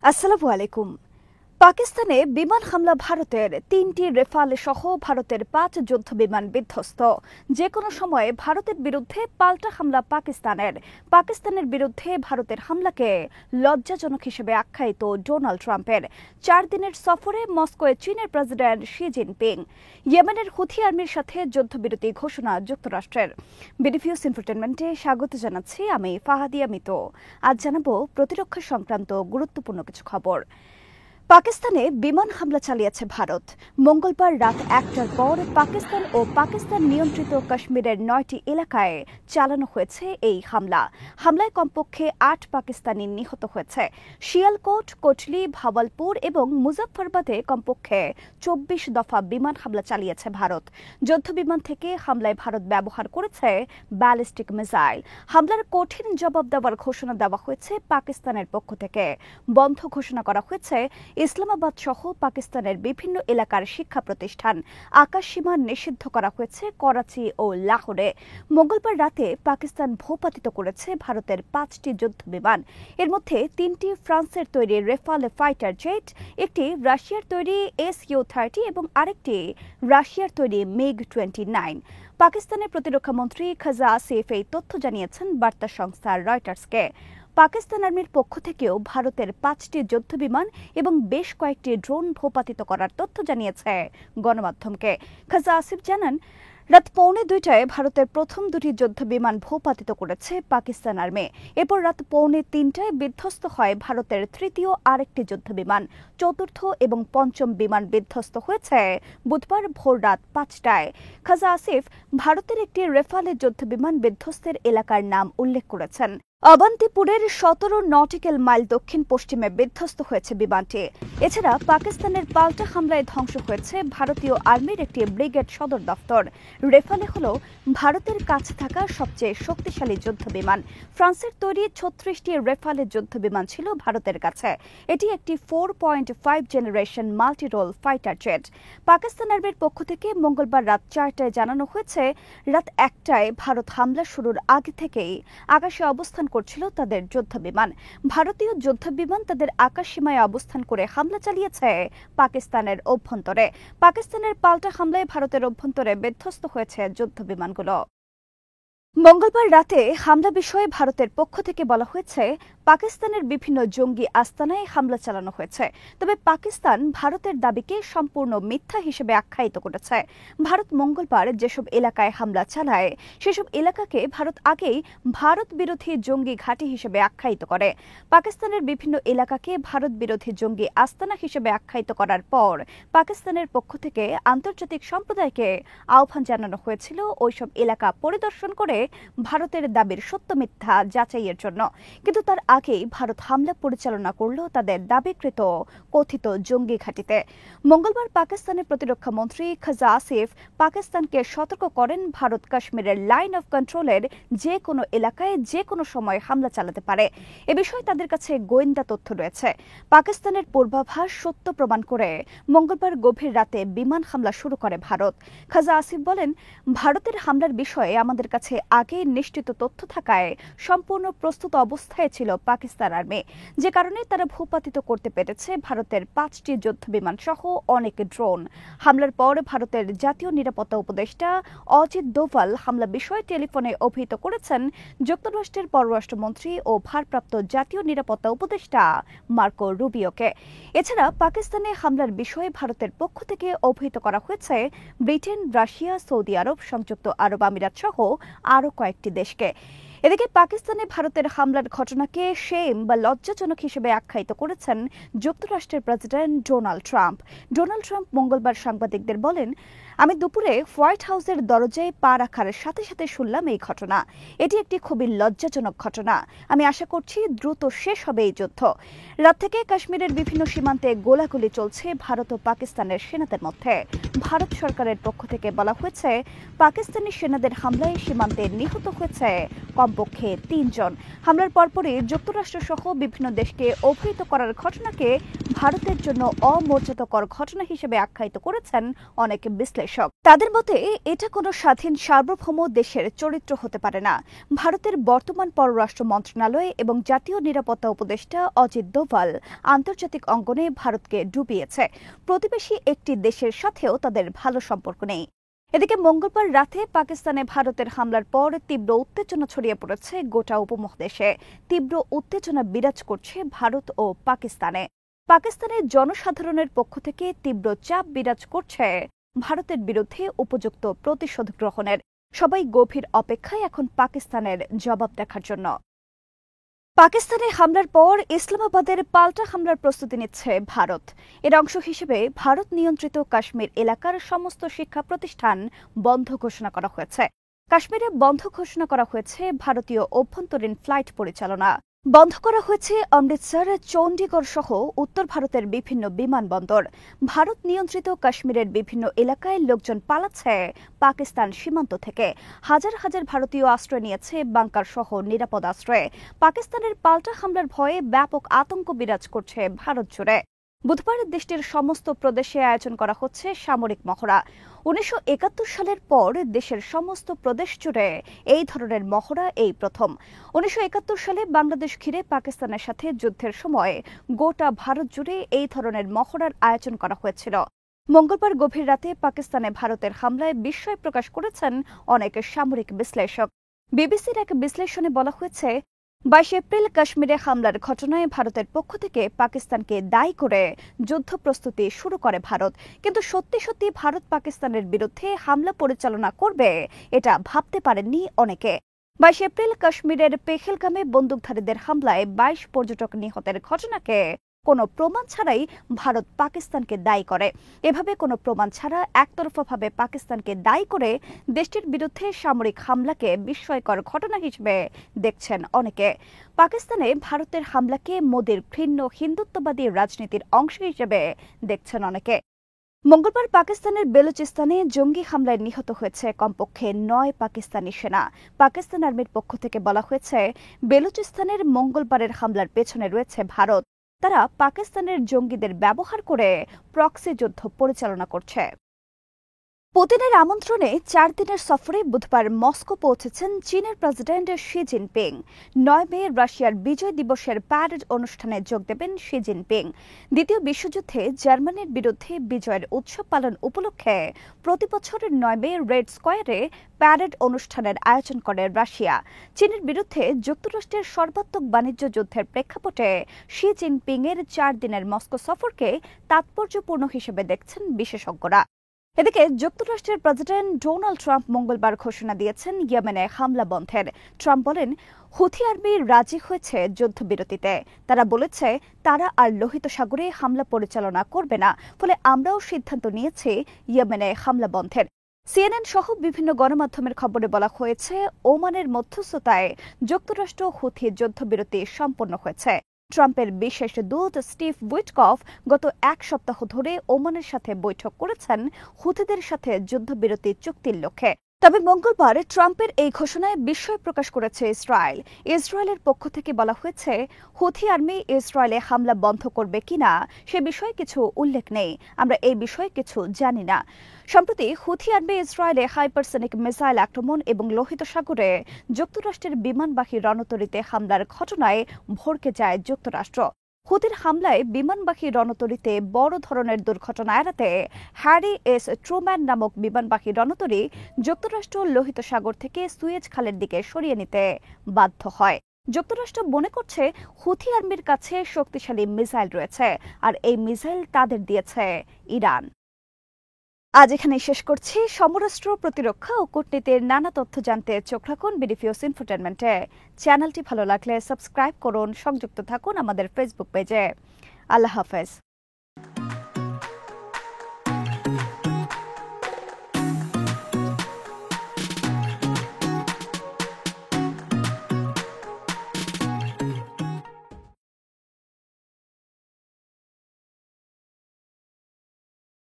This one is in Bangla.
আসসালামু আলাইকুম। পাকিস্তানে বিমান হামলা ভারতের ৩টি রেফাল সহ ভারতের ৫ যুদ্ধ বিমান বিধ্বস্ত। যে কোনো সময়ে ভারতের বিরুদ্ধে পাল্টা হামলা পাকিস্তানের বিরুদ্ধে ভারতের হামলাকে লজ্জাজনক হিসেবে আখ্যায়িত ডোনাল্ড ট্রাম্পের ৪ দিনের সফরে মস্কোয় চীনের প্রেসিডেন্ট শি জিনপিং। ইয়েমেনের হুথি আর্মির সাথে যুদ্ধবিরতি ঘোষণা যুক্তরাষ্ট্রের। বিডিভিউস এন্টারটেইনমেন্টে স্বাগত জানাচ্ছি আমি ফাহাদিয়া মিতো। আজ জানাবো প্রতিরক্ষা সংক্রান্ত গুরুত্বপূর্ণ কিছু খবর। পাকিস্তানে বিমান হামলা চালিয়েছে ভারত। মঙ্গলবার রাত ১টার পর পাকিস্তান ও পাকিস্তান নিয়ন্ত্রিত কাশ্মীরের ৯টি এলাকায় চালানো হয়েছে এই হামলায় কমপক্ষে ৮ পাকিস্তানি নিহত হয়েছে। শিয়ালকোট, কোটলি, ভাওয়ালপুর এবং মুজফ্ফরবাদে কমপক্ষে ২৪ দফা বিমান হামলা চালিয়েছে ভারত। যুদ্ধ বিমান থেকে হামলায় ভারত ব্যবহার করেছে ব্যালিস্টিক মিসাইল। হামলার কঠিন জবাব দেওয়ার ঘোষণা দেওয়া হয়েছে পাকিস্তানের পক্ষ থেকে। বন্ধ ঘোষণা করা হয়েছে ইসলামাবাদ সহ পাকিস্তানের বিভিন্ন এলাকার শিক্ষা প্রতিষ্ঠান। আকাশসীমা নিষিদ্ধ করা হয়েছে করাচি ও লাহোরে। মঙ্গলবার রাতে পাকিস্তান ভূপাতিত করেছে ভারতের ৫টি যুদ্ধ বিমান। এর মধ্যে ৩টি ফ্রান্সের তৈরি রেফাল ফাইটার জেট, একটি রাশিয়ার তৈরি SU-30 এবং আরেকটি রাশিয়ার তৈরি MiG-29। পাকিস্তানের প্রতিরক্ষা মন্ত্রী খাজা আসিফ এই তথ্য জানিয়েছেন বার্তা সংস্থা রয়টার্সকে। পাকিস্তান আর্মির পক্ষ থেকেও ভারতের ৫টি যুদ্ধ বিমান এবং বেশ কয়েকটি ড্রোন ভূপাতিত করার তথ্য জানিয়েছে গণমাধ্যমকে। খাজা আসিফ জানান, রাত ১:৩০টায় ভারতের প্রথম দুটি যুদ্ধ বিমান ভূপাতিত করেছে পাকিস্তান আর্মি। এরপর রাত ২:৩০টায় বিধ্বস্ত হয় ভারতের তৃতীয় আরেকটি যুদ্ধ বিমান। চতুর্থ এবং পঞ্চম বিমান বিধ্বস্ত হয়েছে বুধবার ভোর রাত ৫টায়। খাজা আসিফ ভারতের একটি রেফালের যুদ্ধ বিমান বিধ্বস্তের এলাকার নাম উল্লেখ করেছেন। অবন্তিপুরের ১৭ নটিক্যাল মাইল দক্ষিণ পশ্চিমে বিধ্বস্ত হয়েছে বিমানটি। এছাড়া পাকিস্তানের পাল্টা হামলায় ধ্বংস হয়েছে ভারতীয় আর্মির একটি ব্রিগেড সদর দফতর। রেফালে হল ভারতের কাছে থাকা সবচেয়ে শক্তিশালী যুদ্ধ বিমান। ফ্রান্সের তৈরি ৩৬টি রেফালের যুদ্ধ বিমান ছিল ভারতের কাছে। এটি একটি 4.5 generation multirole fighter jet. Pakistan আর্মির পক্ষ থেকে মঙ্গলবার রাত ৪টায় জানানো হয়েছে, রাত ১টায় ভারত হামলা শুরুর আগে থেকেই আকাশে অবস্থান করছিল তাদের যুদ্ধ বিমান। ভারতীয় যুদ্ধ বিমান তাদের আকাশসীমায় অবস্থান করে হামলা চালিয়েছে পাকিস্তানের অভ্যন্তরে। পাকিস্তানের পাল্টা হামলায় ভারতের অভ্যন্তরে বিধ্বস্ত হয়েছে যুদ্ধ বিমানগুলো। মঙ্গলবার রাতে হামলা বিষয়ে ভারতের পক্ষ থেকে বলা হয়েছে, পাকিস্তানের বিভিন্ন জঙ্গি আস্তানায় হামলা চালানো হয়েছে। তবে পাকিস্তান ভারতের দাবিকে সম্পূর্ণ মিথ্যা হিসেবে আখ্যায়িত করেছে। ভারত মঙ্গলবার যেসব এলাকায় হামলা চালায় সেসব এলাকাকে ভারত আগেই ভারত বিরোধী জঙ্গি ঘাঁটি হিসেবে আখ্যায়িত করে। পাকিস্তানের বিভিন্ন এলাকাকে ভারত বিরোধী জঙ্গি আস্তানা হিসেবে আখ্যায়িত করার পর পাকিস্তানের পক্ষ থেকে আন্তর্জাতিক সম্প্রদায়কে আহ্বান জানানো হয়েছিল ওইসব এলাকা পরিদর্শন করে ভারতের দাবির সত্য মিথ্যা যাচাইয়ের জন্য। কিন্তু তার আগেই ভারত হামলা পরিচালনা করল তাদের দাবিকৃত কথিত জঙ্গি ঘাঁটিতে। মঙ্গলবার পাকিস্তানের প্রতিরক্ষা মন্ত্রী খাজা আসিফ পাকিস্তানকে সতর্ক করেন, ভারত কাশ্মীরের লাইন অফ কন্ট্রোলের যে কোনো এলাকায় যে কোনো সময় হামলা চালাতে পারে। এ বিষয়ে তাদের কাছে গোয়েন্দা তথ্য রয়েছে। পাকিস্তানের পূর্বাভাস সত্য প্রমাণ করে মঙ্গলবার গভীর রাতে বিমান হামলা শুরু করে ভারত। খাজা আসিফ বলেন, ভারতের হামলার বিষয়ে আমাদের কাছে আগে নিশ্চিত তথ্য থাকায় সম্পূর্ণ প্রস্তুত অবস্থায় ছিল পাকিস্তান আর্মি, যে কারণে তারা ভূপাতিত করতে পেরেছে ভারতের ৫টি যুদ্ধ বিমান সহ অনেক ড্রোন। হামলার পর ভারতের জাতীয় নিরাপত্তা উপদেষ্টা অজিত দোভাল হামলা বিষয়ে টেলিফোনে অভিহিত করেছেন যুক্তরাষ্ট্রের পররাষ্ট্রমন্ত্রী ও ভারপ্রাপ্ত জাতীয় নিরাপত্তা উপদেষ্টা মার্কো রুবিওকে। এছাড়া পাকিস্তানে হামলার বিষয়ে ভারতের পক্ষ থেকে অভিহিত করা হয়েছে ব্রিটেন, রাশিয়া, সৌদি আরব, সংযুক্ত আরব আমিরাত সহ আরও কয়েকটি দেশকে। এদিকে পাকিস্তানে ভারতের হামলার ঘটনাকে শেম বা লজ্জাজনক হিসেবে আখ্যায়িত করেছেন যুক্তরাষ্ট্রের president Donald Trump. Donald Trump মঙ্গলবার সাংবাদিকদের বলেন, আমি দুপুরে হোয়াইট হাউসের দরজায় পা রাখার সাথে সাথে শুনলাম এই ঘটনা। এটি একটি খুবই লজ্জাজনক ঘটনা। আমি আশা করছি দ্রুত শেষ হবে এই যুদ্ধ। রাত থেকে কাশ্মীরের বিভিন্ন সীমান্তে গোলাগুলি চলছে ভারত ও পাকিস্তানের সেনাদের মধ্যে। ভারত সরকারের পক্ষ থেকে বলা হয়েছে, পাকিস্তানি সেনাদের হামলায় সীমান্তে নিহত হয়েছে কমপক্ষে ৩ জন। হামলার পরপরই যুক্তরাষ্ট্র সহ বিভিন্ন দেশকে অভিহিত করার ঘটনাকে ভারতের জন্য অমর্যাদাকর ঘটনা হিসেবে আখ্যায়িত করেছেন অনেক বিশ্লেষক। বিশ্লেষক। তাদের মতে এটা কোনো স্বাধীন সার্বভৌম দেশের চরিত্র হতে পারে না। ভারতের বর্তমান পররাষ্ট্র মন্ত্রণালয় এবং জাতীয় নিরাপত্তা উপদেষ্টা অজিত দোভাল আন্তর্জাতিক অঙ্গনে ভারতকে ডুবিয়েছে। প্রতিবেশী একটি দেশের সাথেও তাদের ভালো সম্পর্ক নেই। এদিকে মঙ্গলবার রাতে পাকিস্তানে ভারতের হামলার পর তীব্র উত্তেজনা ছড়িয়ে পড়েছে গোটা উপমহাদেশে। তীব্র উত্তেজনা বিরাজ করছে ভারত ও পাকিস্তানে। পাকিস্তানের জনসাধারণের পক্ষ থেকে তীব্র চাপ বিরাজ করছে ভারতের বিরুদ্ধে উপযুক্ত প্রতিশোধ গ্রহণের। সবাই গভীর অপেক্ষায় এখন পাকিস্তানের জবাব দেখার জন্য। পাকিস্তানে হামলার পর ইসলামাবাদের পাল্টা হামলার প্রস্তুতি নিচ্ছে ভারত। এর অংশ হিসেবে ভারত নিয়ন্ত্রিত কাশ্মীর এলাকার সমস্ত শিক্ষা প্রতিষ্ঠান বন্ধ ঘোষণা করা হয়েছে। কাশ্মীরে বন্ধ ঘোষণা করা হয়েছে ভারতীয় অভ্যন্তরীণ ফ্লাইট পরিচালনা। বন্ধ করা হয়েছে অমৃতসর, চণ্ডীগড় সহ উত্তর ভারতের বিভিন্ন বিমানবন্দর। ভারত নিয়ন্ত্রিত কাশ্মীরের বিভিন্ন এলাকায় লোকজন পালাচ্ছে পাকিস্তান সীমান্ত থেকে। হাজার হাজার ভারতীয় আশ্রয় নিয়েছে বাংকার সহ নিরাপদ আশ্রয়ে। পাকিস্তানের পাল্টা হামলার ভয়ে ব্যাপক আতঙ্ক বিরাজ করছে ভারত জুড়ে। বুধবার দেশটির সমস্ত প্রদেশে আয়োজন করা হচ্ছে সামরিক মহড়া। 1971 সালের পর দেশের সমস্ত প্রদেশ জুড়ে এই ধরনের মহড়া এই প্রথম। 1971 সালে বাংলাদেশ ঘিরে পাকিস্তানের সাথে যুদ্ধের সময় গোটা ভারত জুড়ে এই ধরনের মহড়ার আয়োজন করা হয়েছিল। মঙ্গলবার গভীর রাতে পাকিস্তানে ভারতের হামলায় বিস্ময় প্রকাশ করেছেন অনেক সামরিক বিশ্লেষক। বিবিসির এক বিশ্লেষণে বলা হয়েছে, 22 এপ্রিল কাশ্মীরে হামলার ঘটনায় ভারতের পক্ষ থেকে পাকিস্তানকে দায়ী করে যুদ্ধ প্রস্তুতি শুরু করে ভারত। কিন্তু সত্যি সত্যি ভারত পাকিস্তানের বিরুদ্ধে হামলা পরিচালনা করবে এটা ভাবতে পারেননি অনেকে। 22 এপ্রিল কাশ্মীরের পেহেলগামে বন্দুকধারীদের হামলায় 22 পর্যটক নিহতের ঘটনাকে কোনো প্রমাণ ছাড়াই ভারত পাকিস্তানকে দায়ী করে। এভাবে কোনো প্রমাণ ছাড়া একতরফাভাবে পাকিস্তানকে দায়ী করে দেশটির বিরুদ্ধে সামরিক হামলাকে বিস্ময়কর ঘটনা হিসেবে দেখছেন অনেকে। পাকিস্তানে ভারতের হামলাকে মোদির ঘৃণ্য হিন্দুত্ববাদী রাজনীতির অংশ হিসেবে দেখছেন অনেকে। মঙ্গলবার পাকিস্তানের বেলুচিস্তানে জঙ্গি হামলায় নিহত হয়েছে কমপক্ষে 9 পাকিস্তানি সেনা। পাকিস্তান আর্মির পক্ষ থেকে বলা হয়েছে, বেলুচিস্তানের মঙ্গলবারের হামলার পেছনে রয়েছে ভারত। তারা পাকিস্তানের জঙ্গিদের ব্যবহার করে প্রক্সি যুদ্ধ পরিচালনা করছে। পুতিনের আমন্ত্রণে 4 দিনের সফরে বুধবার মস্কো পৌঁছেছেন চীনের প্রেসিডেন্ট শি জিনপিং। 9 মে রাশিয়ার বিজয় দিবসের প্যারেড অনুষ্ঠানে যোগ দেবেন শি জিনপিং। দ্বিতীয় বিশ্বযুদ্ধে জার্মানির বিরুদ্ধে বিজয়ের উৎসব পালন উপলক্ষে প্রতি বছর 9 মে রেড স্কোয়ারে প্যারেড অনুষ্ঠানের আয়োজন করে রাশিয়া। চীনের বিরুদ্ধে যুক্তরাষ্ট্রের সর্বাত্মক বাণিজ্য যুদ্ধের প্রেক্ষাপটে শি জিনপিং এর 4 দিনের মস্কো সফরকে তাৎপর্যপূর্ণ হিসেবে দেখছেন বিশেষজ্ঞরা। এদিকে যুক্তরাষ্ট্রের প্রেসিডেন্ট ডোনাল্ড ট্রাম্প মঙ্গলবার ঘোষণা দিয়েছেন ইয়েমেনে হামলা বন্ধের। ট্রাম্প বলেন, হুথি আর্মি রাজি হয়েছে যুদ্ধবিরতিতে। তারা বলেছে তারা আর লোহিত সাগরে হামলা পরিচালনা করবে না, ফলে আমরাও সিদ্ধান্ত নিয়েছি ইয়েমেনে হামলা বন্ধের। সিএনএন সহ বিভিন্ন গণমাধ্যমের খবরে বলা হয়েছে, ওমানের মধ্যস্থতায় যুক্তরাষ্ট্র হুথি যুদ্ধবিরতি সম্পন্ন হয়েছে। ট্রাম্পের বিশেষ দূত স্টিভ উইটকফ গত 1 সপ্তাহ ধরে ওমানের সাথে বৈঠক করেছেন হুথিদের সাথে যুদ্ধবিরতি চুক্তির লক্ষ্যে। তবে মঙ্গলবার ট্রাম্পের এই ঘোষণায় বিস্ময় প্রকাশ করেছে ইসরায়েল। ইসরায়েলের পক্ষ থেকে বলা হয়েছে, হুথি আর্মি ইসরায়েলে হামলা বন্ধ করবে কিনা সে বিষয়ে কিছু উল্লেখ নেই। আমরা এই বিষয়ে কিছু জানি না। সম্প্রতি হুথি আর্মি ইসরায়েলে হাইপারসনিক মিসাইল আক্রমণ এবং লোহিত সাগরে যুক্তরাষ্ট্রের বিমানবাহী রণতরীতে হামলার ঘটনায় ভড়কে যায় যুক্তরাষ্ট্র। হুথির হামলায় বিমানবাহী রণতরীতে বড় ধরনের দুর্ঘটনা এড়াতে হ্যারি এস ট্রুম্যান নামক বিমানবাহী রণতরী যুক্তরাষ্ট্র লোহিত সাগর থেকে সুয়েজ খালের দিকে সরিয়ে নিতে বাধ্য হয়। যুক্তরাষ্ট্র মনে করছে হুথি আর্মির কাছে শক্তিশালী মিসাইল রয়েছে, আর এই মিসাইল তাদের দিয়েছে ইরান। আজ এখানে শেষ করছি। সমরাষ্ট্র, প্রতিরক্ষা ও কূটনীতির নানা তথ্য জানতে চোখ রাখুন বিডিফিউজ ইনফোটেনমেন্টে। চ্যানেলটি ভালো লাগলে সাবস্ক্রাইব করুন, সংযুক্ত থাকুন আমাদের ফেসবুক পেজে। আল্লাহ হাফেজ।